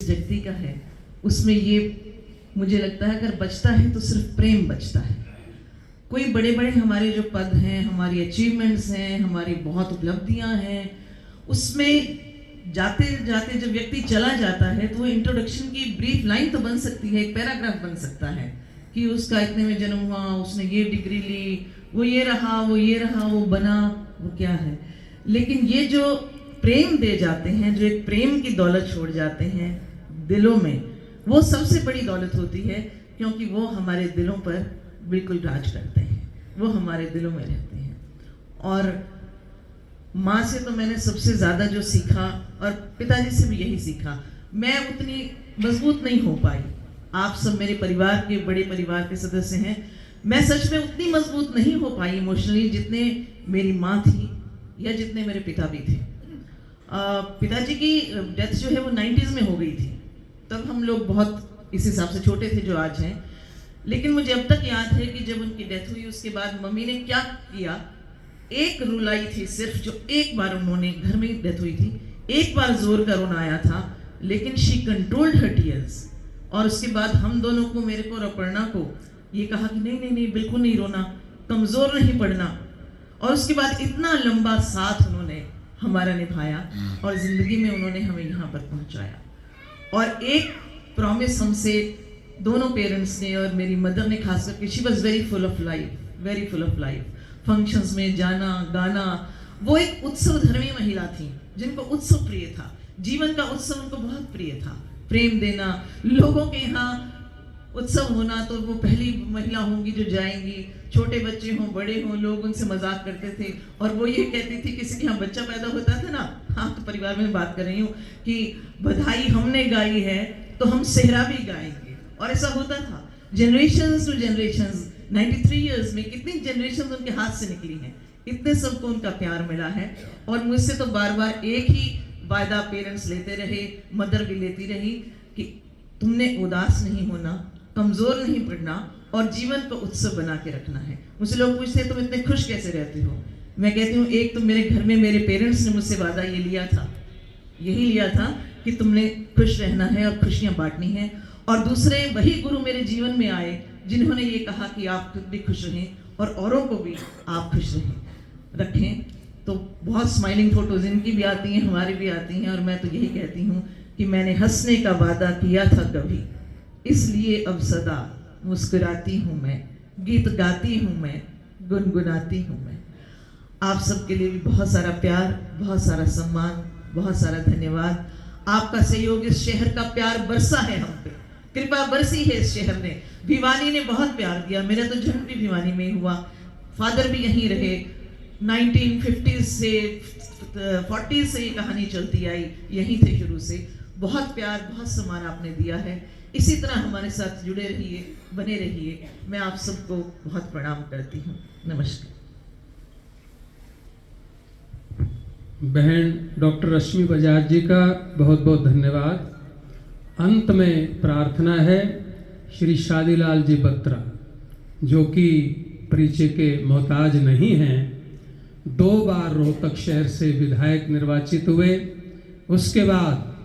जिस व्यक्ति का है उसमें ये मुझे लगता है अगर बचता है तो सिर्फ प्रेम बचता है। कोई बड़े बड़े हमारे जो पद हैं, हमारी अचीवमेंट्स हैं, हमारी बहुत उपलब्धियां हैं, उसमें जाते जाते जब व्यक्ति चला जाता है तो वो इंट्रोडक्शन की ब्रीफ लाइन तो बन सकती है, एक पैराग्राफ बन सकता है कि उसका इतने में जन्म हुआ, उसने ये डिग्री ली, वो ये रहा, वो ये रहा, वो बना, वो क्या है। लेकिन ये जो प्रेम दे जाते हैं, जो एक प्रेम की दौलत छोड़ जाते हैं दिलों में, वो सबसे बड़ी दौलत होती है, क्योंकि वो हमारे दिलों पर बिल्कुल राज करते हैं, वो हमारे दिलों में रहते हैं। और माँ से तो मैंने सबसे ज़्यादा जो सीखा, और पिताजी से भी यही सीखा। मैं उतनी मजबूत नहीं हो पाई, आप सब मेरे परिवार के बड़े परिवार के सदस्य हैं, मैं सच में उतनी मजबूत नहीं हो पाई इमोशनली जितने मेरी माँ थी या जितने मेरे पिता भी थे। पिताजी की डेथ जो है वो 90s में हो गई थी, तब हम लोग बहुत इस हिसाब से छोटे थे जो आज हैं। लेकिन मुझे अब तक याद है कि जब उनकी डेथ हुई उसके बाद मम्मी ने क्या किया, एक रुलाई थी सिर्फ, जो एक बार उन्होंने, घर में ही डेथ हुई थी, एक बार जोर का रोना आया था, लेकिन शी कंट्रोल्ड हर टीयर्स। और उसके बाद हम दोनों को, मेरे को और अपर्णा को, ये कहा कि नहीं नहीं नहीं, बिल्कुल नहीं रोना, कमज़ोर नहीं पड़ना। और उसके बाद इतना लंबा साथ उन्होंने हमारा निभाया और ज़िंदगी में उन्होंने हमें यहाँ पर पहुँचाया। और एक प्रॉमिस हमसे दोनों पेरेंट्स ने, और मेरी मदर ने खास करके, she was very full of life, very full of life. Functions में जाना, गाना, वो एक उत्सव धर्मी महिला थी जिनको उत्सव प्रिय था, जीवन का उत्सव उनको बहुत प्रिय था। प्रेम देना, लोगों के यहाँ उत्सव होना तो वो पहली महिला होंगी जो जाएंगी, छोटे बच्चे हों बड़े हों, लोग उनसे मजाक करते थे। और वो ये कहती थी, किसी के यहाँ बच्चा पैदा होता था ना, हाँ तो परिवार में बात कर रही हूँ, कि बधाई हमने गाई है तो हम सेहरा भी गाएंगे। और ऐसा होता था, जनरेशंस टू जनरेशंस। 93 इयर्स में कितनी जनरेशंस उनके हाथ से निकली हैं, इतने सबको उनका प्यार मिला है। और मुझसे तो बार बार एक ही वायदा पेरेंट्स लेते रहे, मदर भी लेती रही, कि तुमने उदास नहीं होना, कमज़ोर नहीं पड़ना, और जीवन को उत्सव बना के रखना है। मुझसे लोग पूछते हैं तुम इतने खुश कैसे रहती हो। मैं कहती हूँ, एक तो मेरे घर में मेरे पेरेंट्स ने मुझसे वादा ये लिया था, यही लिया था कि तुमने खुश रहना है और खुशियाँ बांटनी है। और दूसरे वही गुरु मेरे जीवन में आए जिन्होंने ये कहा कि आप खुद भी खुश रहें और औरों को भी आप खुश रखें। तो बहुत स्माइलिंग फोटोज इनकी भी आती हैं, हमारी भी आती हैं। और मैं तो यही कहती हूँ कि मैंने हंसने का वादा किया था कभी, इसलिए अब सदा मुस्कुराती हूँ मैं, गीत गाती हूँ मैं, गुनगुनाती हूँ मैं। आप सबके लिए भी बहुत सारा प्यार, बहुत सारा सम्मान, बहुत सारा धन्यवाद। आपका सहयोग, इस शहर का प्यार बरसा है हम पे, कृपा बरसी है इस शहर ने। भिवानी ने बहुत प्यार दिया, मेरा तो जन्म भी भिवानी में हुआ, फादर भी यहीं रहे। 1950s से 40s से ये कहानी चलती आई, यहीं थे शुरू से। बहुत प्यार, बहुत सम्मान आपने दिया है। इसी तरह हमारे साथ जुड़े रहिए, बने रहिए। मैं आप सबको बहुत प्रणाम करती हूँ। नमस्कार। बहन डॉक्टर रश्मि बजाज जी का बहुत बहुत धन्यवाद। अंत में प्रार्थना है श्री शादीलाल जी बत्रा, जो कि परिचय के मोहताज नहीं हैं, 2 बार रोहतक शहर से विधायक निर्वाचित हुए, उसके बाद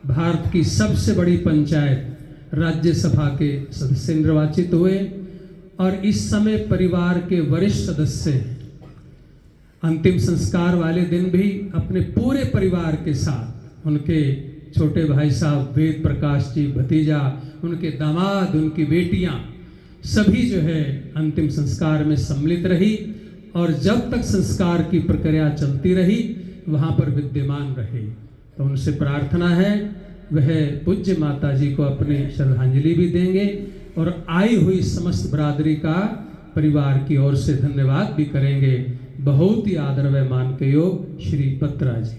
भारत की सबसे बड़ी पंचायत राज्यसभा के सदस्य निर्वाचित हुए और इस समय परिवार के वरिष्ठ सदस्य हैं। अंतिम संस्कार वाले दिन भी अपने पूरे परिवार के साथ, उनके छोटे भाई साहब वेद प्रकाश जी, भतीजा, उनके दामाद, उनकी बेटियां, सभी जो है अंतिम संस्कार में सम्मिलित रही और जब तक संस्कार की प्रक्रिया चलती रही वहां पर विद्यमान रहे। तो उनसे प्रार्थना है वह पूज्य माता जी को अपने श्रद्धांजलि भी देंगे और आई हुई समस्त बरादरी का परिवार की ओर से धन्यवाद भी करेंगे। बहुत ही आदर व मान के योग श्री बत्रा जी।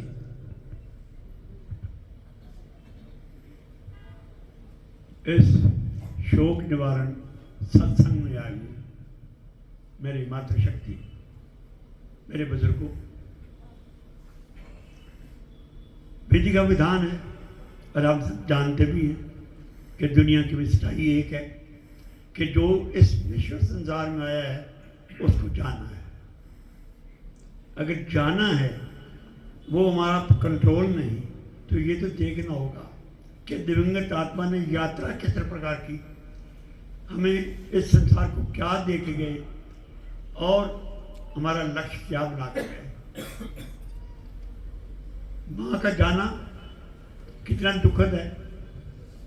इस शोक निवारण सत्संग में आई मेरी मातृशक्ति, मेरे बुजुर्गों, विधि का विधान है और आप जानते भी हैं कि दुनिया की सच्चाई एक है कि जो इस विश्व संसार में आया है उसको जाना है। अगर जाना है, वो हमारा कंट्रोल नहीं, तो ये तो देखना होगा कि दिवंगत आत्मा ने यात्रा किस प्रकार की, हमें इस संसार को क्या दे के गए और हमारा लक्ष्य क्या बना कर गए। माँ का जाना कितना दुखद है,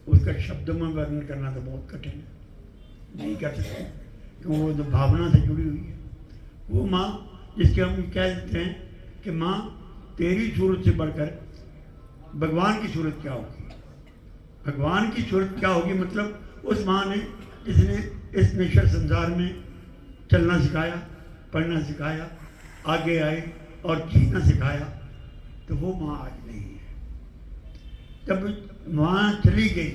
उसका शब्दों में वर्णन करना तो बहुत कठिन है, नहीं कर सकते, क्योंकि वो तो भावना से जुड़ी हुई है। वो माँ जिसके हम कह देते हैं कि माँ तेरी सूरत से बढ़कर भगवान की सूरत क्या होगी, भगवान की सूरत क्या होगी, मतलब उस माँ ने जिसने इस नश्वर संसार में चलना सिखाया, पढ़ना सिखाया, आगे आए और जीना सिखाया, तो वो माँ आज नहीं है। जब माँ चली गई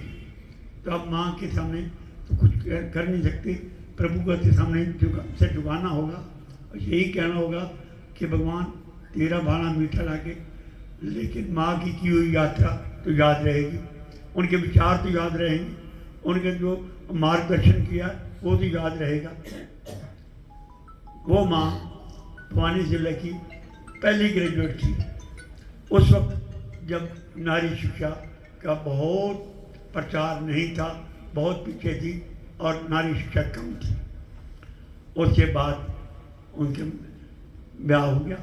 तो अब माँ के सामने तो कुछ कर नहीं सकते, प्रभु के सामने से झुकाना होगा और यही कहना होगा कि भगवान तेरा भाना मीठा लागे, लेकिन माँ की हुई यात्रा तो याद रहेगी, उनके विचार तो याद रहेंगे, उनके जो मार्गदर्शन किया वो तो याद रहेगा। वो माँ भवानी जिले की पहली ग्रेजुएट थी उस वक्त जब नारी शिक्षा का बहुत प्रचार नहीं था, बहुत पीछे थी और नारी शिक्षा कम थी। उसके बाद उनके ब्याह हो गया,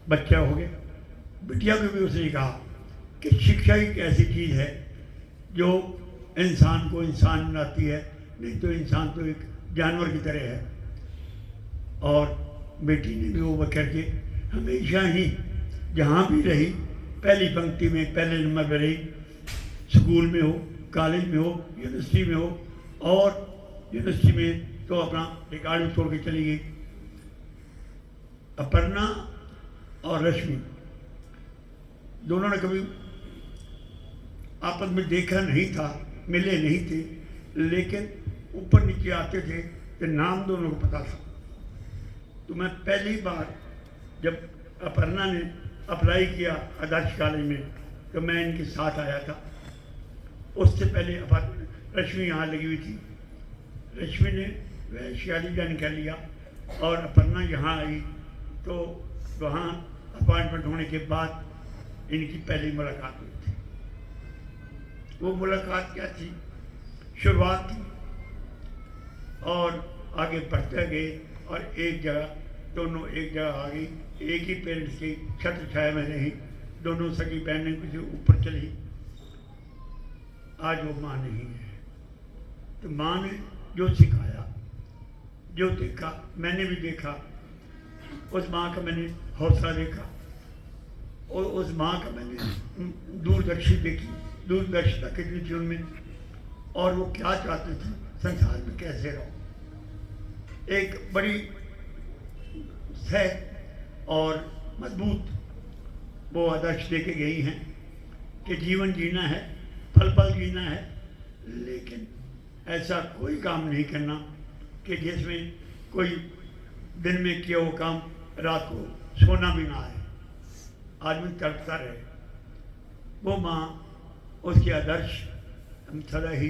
बच्चा हो गया। बिटिया को भी उसने कहा कि शिक्षा एक ऐसी चीज़ है जो इंसान को इंसान बनाती है, नहीं तो इंसान तो एक जानवर की तरह है। और बेटी ने भी वो करके हमेशा ही जहाँ भी रही पहली पंक्ति में, पहले नंबर पर रही, स्कूल में हो, कॉलेज में हो, यूनिवर्सिटी में हो, और यूनिवर्सिटी में तो अपना रिकॉर्ड छोड़ के चली गई। अपर्णा और रश्मि दोनों ने कभी आपस में देखा नहीं था, मिले नहीं थे, लेकिन ऊपर नीचे आते थे तो नाम दोनों को पता था। तो मैं पहली बार जब अपर्णा ने अप्लाई किया आदर्श कॉलेज में तो मैं इनके साथ आया था। उससे पहले रश्मि यहाँ लगी हुई थी, रश्मि ने वैश्याली ज्वाइन कर लिया और अपर्णा यहाँ आई, तो वहाँ अपॉइंटमेंट होने के बाद इनकी पहली मुलाकात हुई थी। वो मुलाकात क्या थी, शुरुआत थी और आगे बढ़ते गए और एक जगह दोनों एक जगह आ गई, एक ही पेरेंट्स की छत्र छाया में रही, दोनों सगी बहनें कुछ ऊपर चली। आज वो माँ नहीं है, तो माँ ने जो सिखाया, जो देखा, मैंने भी देखा, उस माँ का मैंने हौसला देखा और उस माँ का मैंने दूरदर्शी देखी, दूरदर्शिता कितनी थी उनमें, और वो क्या चाहते थे संसार में कैसे रहो। एक बड़ी सह और मजबूत वो आदर्श दे के गई हैं कि जीवन जीना है, पल पल जीना है, लेकिन ऐसा कोई काम नहीं करना कि जिसमें कोई दिन में किया वो काम रात को सोना भी ना आए, आदमी तड़पता रहे। वो माँ, उसके आदर्श हम सदा ही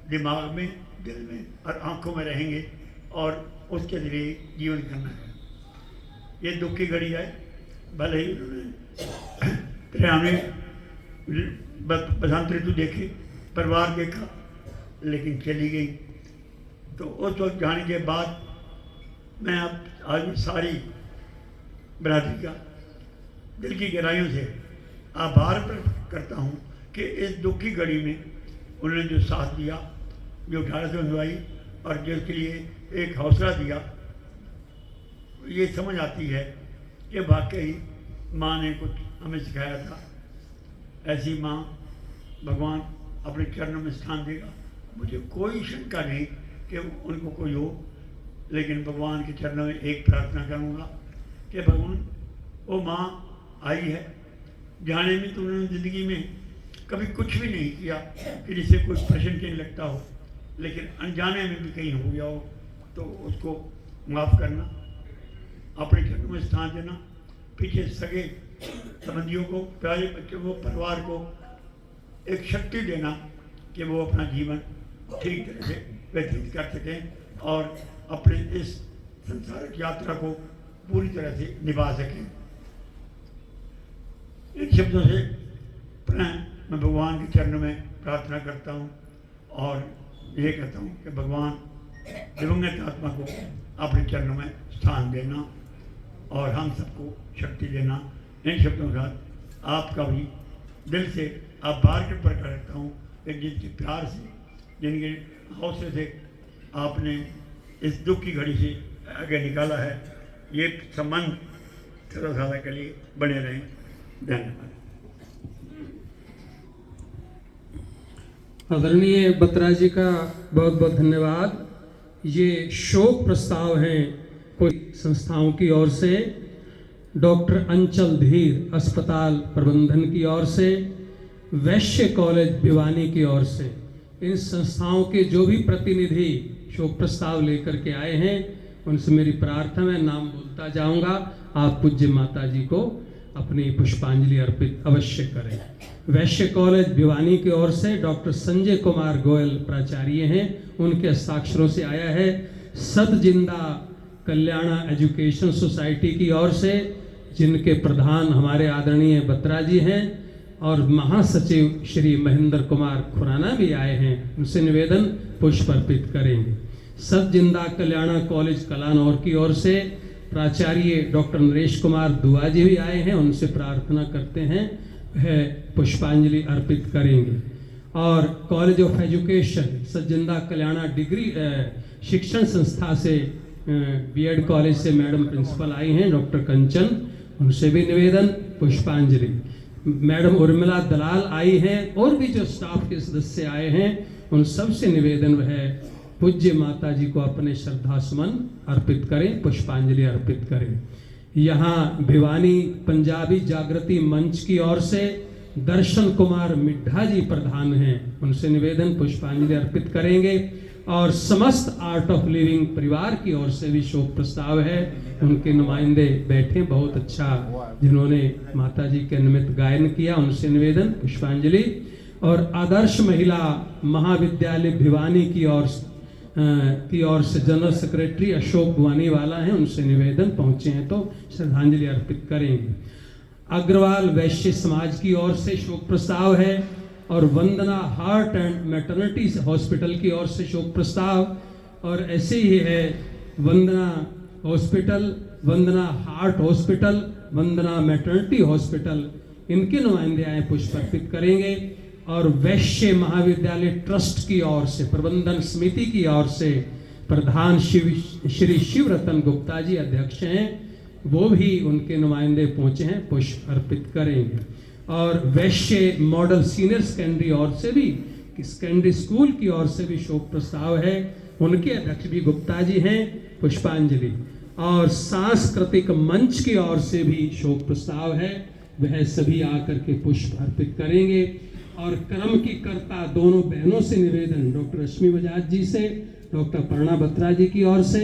दिमाग में, दिल में और आंखों में रहेंगे और उसके लिए जीवन करना है। ये दुख की घड़ी है, भले ही उन्होंने त्रियाने बसंत ऋतु देखी, परिवार देखा, लेकिन चली गई। तो उस वक्त जाने के बाद मैं अब आज सारी बरादरी का दिल की गहराइयों से आभार प्रकट करता हूँ कि इस दुख की घड़ी में उन्होंने जो साथ दिया, जो ढाल से बनवाई और जिसके लिए एक हौसला दिया, ये समझ आती है कि वाकई माँ ने कुछ हमें सिखाया था। ऐसी माँ भगवान अपने चरणों में स्थान देगा, मुझे कोई शंका नहीं कि उनको कोई हो, लेकिन भगवान के चरणों में एक प्रार्थना करूँगा कि भगवान वो माँ आई है, जाने में तो उन्होंने ज़िंदगी में कभी कुछ भी नहीं किया कि जिससे कोई प्रश्न चिन्ह लगता हो, लेकिन अनजाने में भी कहीं हो गया हो तो उसको माफ़ करना, अपने चरणों में स्थान देना, पीछे सगे संबंधियों को, प्यारे बच्चों को, परिवार को एक शक्ति देना कि वो अपना जीवन ठीक तरह से व्यतीत कर सकें और अपने इस संसारिक यात्रा को पूरी तरह से निभा सकें। इन शब्दों से पुनः मैं भगवान के चरणों में प्रार्थना करता हूँ और ये कहता हूँ कि भगवान दिवंगत आत्मा को अपने चरणों में स्थान देना और हम सबको शक्ति देना। इन शब्दों के साथ आपका भी दिल से आभार के प्रकट करता हूँ कि जिनके प्यार से, जिनके हौसले से आपने इस दुख की घड़ी से आगे निकाला है, ये संबंध सर्वसादा के लिए बने रहें। धन्यवाद। आदरणीय बत्रा जी का बहुत बहुत धन्यवाद। ये शोक प्रस्ताव हैं कोई संस्थाओं की ओर से, डॉक्टर अंचल धीर अस्पताल प्रबंधन की ओर से, वैश्य कॉलेज भिवानी की ओर से। इन संस्थाओं के जो भी प्रतिनिधि शोक प्रस्ताव लेकर के आए हैं उनसे मेरी प्रार्थना, मैं नाम बोलता जाऊंगा, आप पूज्य माता जी को अपनी पुष्पांजलि अर्पित अवश्य करें। वैश्य कॉलेज भिवानी की ओर से डॉक्टर संजय कुमार गोयल प्राचार्य हैं, उनके हस्ताक्षरों से आया है। सतजिंदा कल्याणा एजुकेशन सोसाइटी की ओर से, जिनके प्रधान हमारे आदरणीय बत्रा जी हैं और महासचिव श्री महेंद्र कुमार खुराना भी आए हैं, उनसे निवेदन पुष्प अर्पित करेंगे। सतजिंदा कल्याणा कॉलेज कलानौर की ओर से प्राचार्य डॉक्टर नरेश कुमार दुआ जी भी आए हैं, उनसे प्रार्थना करते हैं वह पुष्पांजलि अर्पित करेंगे। और कॉलेज ऑफ एजुकेशन सतजिंदा कल्याणा डिग्री शिक्षण संस्था से बीएड कॉलेज से मैडम प्रिंसिपल आई हैं डॉक्टर कंचन, उनसे भी निवेदन पुष्पांजलि। मैडम उर्मिला दलाल आई हैं और भी जो स्टाफ के सदस्य आए हैं उन सब से निवेदन वह पूज्य माता जी को अपने श्रद्धा सुमन अर्पित करें, पुष्पांजलि अर्पित करें। यहाँ भिवानी पंजाबी जागृति मंच की ओर से दर्शन कुमार मिड्ढा जी प्रधान हैं, उनसे निवेदन पुष्पांजलि अर्पित करेंगे। और समस्त आर्ट ऑफ लिविंग परिवार की ओर से भी शोक प्रस्ताव है, उनके नुमाइंदे बैठे, बहुत अच्छा जिन्होंने माता जी के निमित्त गायन किया, उनसे निवेदन पुष्पांजलि। और आदर्श महिला महाविद्यालय भिवानी की ओर से जनरल सेक्रेटरी अशोक वानीवाला हैं, उनसे निवेदन, पहुंचे हैं तो श्रद्धांजलि अर्पित करेंगे। अग्रवाल वैश्य समाज की ओर से शोक प्रस्ताव है और वंदना हार्ट एंड मैटरनिटी हॉस्पिटल की ओर से शोक प्रस्ताव। और ऐसे ही है वंदना हॉस्पिटल, वंदना हार्ट हॉस्पिटल, वंदना मैटरनिटी हॉस्पिटल, इनके नुमाइंदे आए पुष्प अर्पित करेंगे। और वैश्य महाविद्यालय ट्रस्ट की ओर से, प्रबंधन समिति की ओर से प्रधान श्री शिवरतन गुप्ता जी अध्यक्ष हैं, वो भी उनके नुमाइंदे पहुंचे हैं, पुष्प अर्पित करेंगे। और वैश्य मॉडल सीनियर सेकेंडरी ओर से भी, सेकेंडरी स्कूल की ओर से भी शोक प्रस्ताव है, उनके अध्यक्ष भी गुप्ता जी हैं, पुष्पांजलि। और सांस्कृतिक मंच की ओर से भी शोक प्रस्ताव है, वह सभी आकर के पुष्प अर्पित करेंगे। और क्रम की कर्ता दोनों बहनों से निवेदन, डॉक्टर रश्मि बजाज जी से, डॉक्टर पर्णा बत्रा जी की ओर से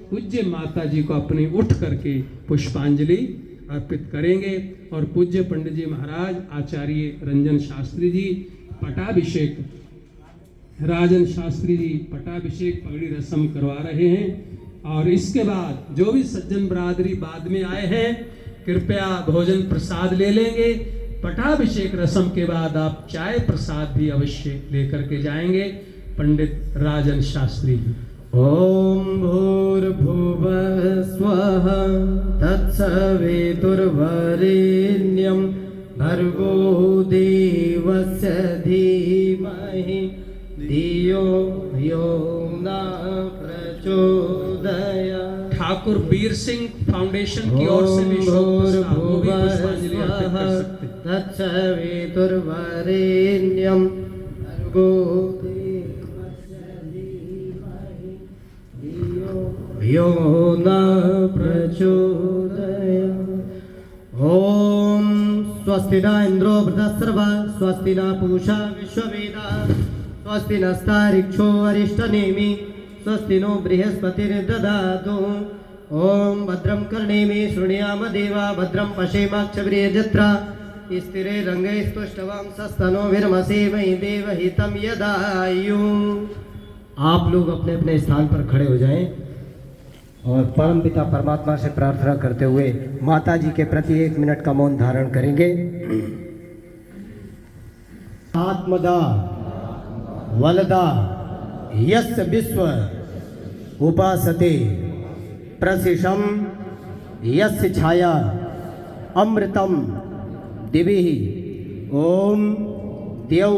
पूज्य माता जी को अपने उठ करके पुष्पांजलि अर्पित करेंगे। और पूज्य पंडित जी महाराज आचार्य रंजन शास्त्री जी पटाभिषेक, राजन शास्त्री जी पटाभिषेक पगड़ी रस्म करवा रहे हैं। और इसके बाद जो भी सज्जन बरादरी बाद में आए हैं कृपया भोजन प्रसाद ले लेंगे। पटाभिषेक रस्म के बाद आप चाय प्रसाद भी अवश्य लेकर के जाएंगे। पंडित राजन शास्त्री जी। ओम भूर्भुवः स्वः तत्सवितुर्वरेण्यं भर्गो देवस्य धीमहि धियो यो न प्रचोदयात्। ठाकुर बीर सिंह फाउंडेशन की ओर से भी शोक प्रस्ताव, वो भी पुष्पांजलि अर्पित कर सकते हैं। तत्सवितुर्वरेण्यं भर्गो यो न प्रचोदयात्। ओम स्वस्ति न इंद्रो वृद्धस्रवा स्वस्ति न पूषा विश्ववेदाः स्वस्ति नस्तारिक्षो अरिष्टनेमि स्वस्ति नो बृहस्पतिर्दधातु। ओम भद्रं कर्णेमि शृणुयाम देवा भद्रं पश्येमाक्षभिर्यजत्रा स्थिरे रंगे स्तुष्टवां सस्तनो विरमसेमहि देवहितं यदायुः। आप लोग अपने अपने स्थान पर खड़े हो जाएं और परमपिता परमात्मा से प्रार्थना करते हुए माता जी के प्रति 1 मिनट का मौन धारण करेंगे। आत्मदा वलदा यस्य विश्व उपासते प्रशिषम यस्य छाया अमृतम दिवि ओम देव